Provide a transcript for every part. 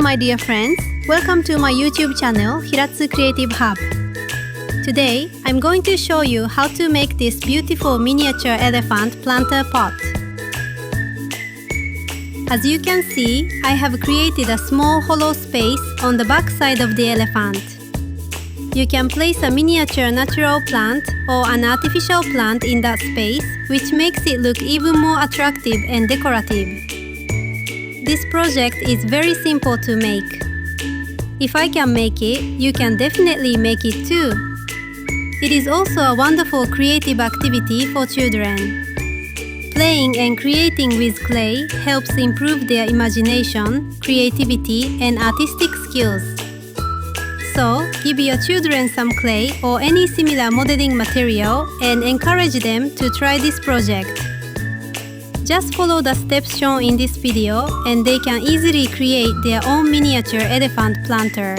my dear friends, welcome to my YouTube channel Hiratsu Creative Hub. Today, I'm going to show you how to make this beautiful miniature elephant planter pot. As you can see, I have created a small hollow space on the back side of the elephant. You can place a miniature natural plant or an artificial plant in that space, which makes it look even more attractive and decorative. This project is very simple to make. If I can make it, you can definitely make it too. It is also a wonderful creative activity for children. Playing and creating with clay helps improve their imagination, creativity, and artistic skills. So, give your children some clay or any similar modeling material and encourage them to try this project. Just follow the steps shown in this video and they can easily create their own miniature elephant planter.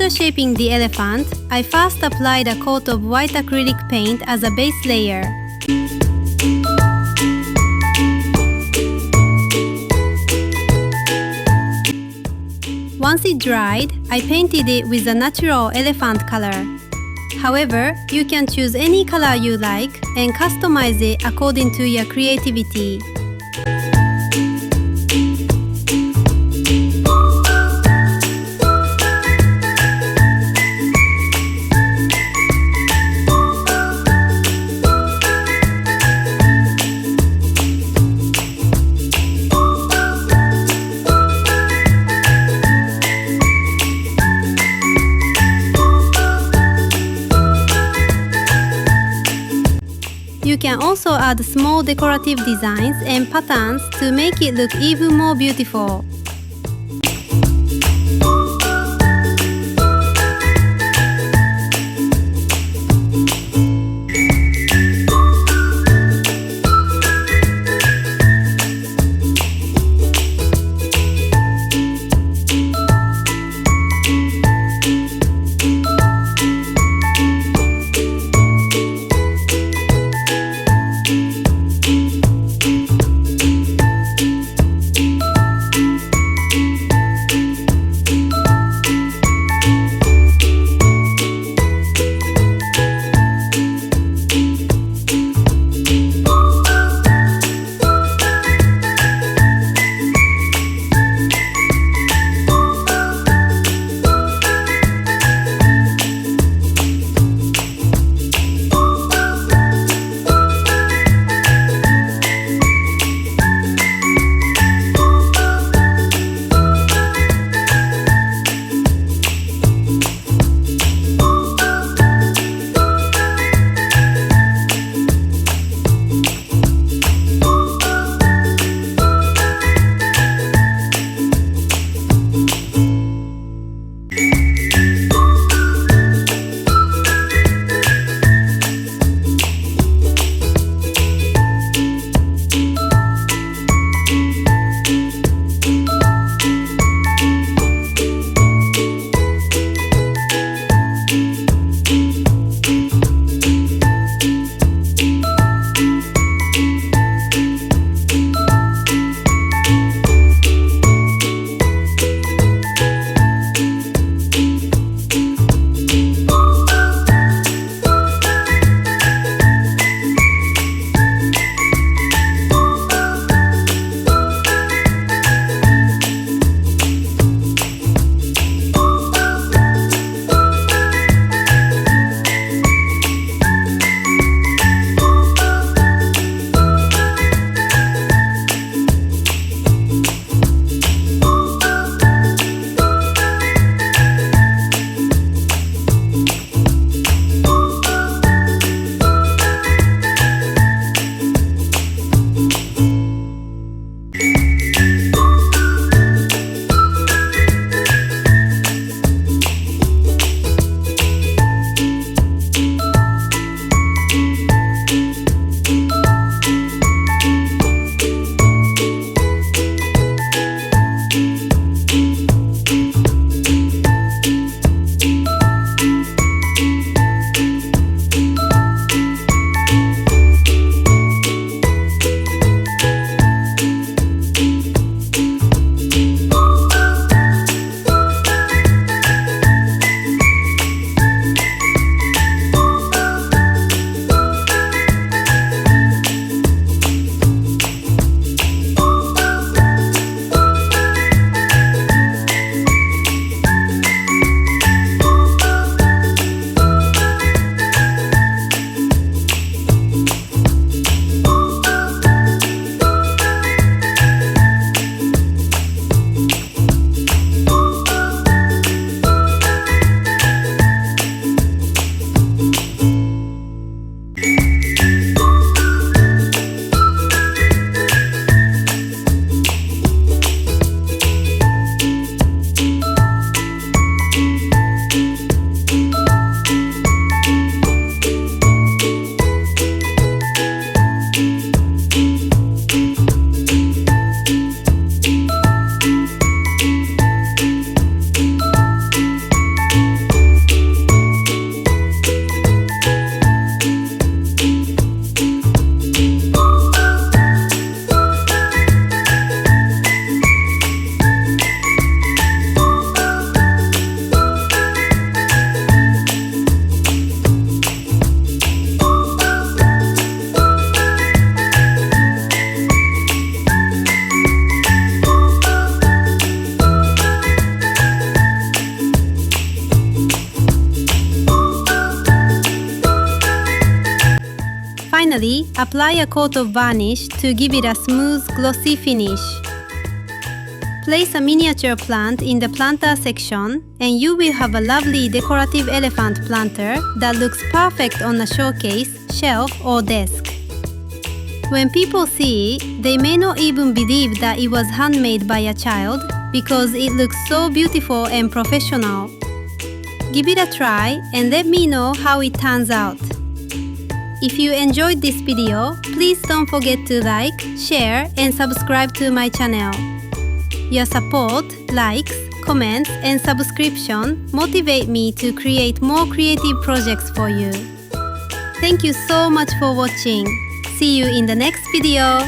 After shaping the elephant, I first applied a coat of white acrylic paint as a base layer. Once it dried, I painted it with a natural elephant color. However, you can choose any color you like and customize it according to your creativity. You can also add small decorative designs and patterns to make it look even more beautiful. Finally, apply a coat of varnish to give it a smooth, glossy finish. Place a miniature plant in the planter section and you will have a lovely decorative elephant planter that looks perfect on a showcase, shelf or desk. When people see it, they may not even believe that it was handmade by a child because it looks so beautiful and professional. Give it a try and let me know how it turns out. If you enjoyed this video, please don't forget to like, share and subscribe to my channel. Your support, likes, comments and subscription motivate me to create more creative projects for you. Thank you so much for watching. See you in the next video.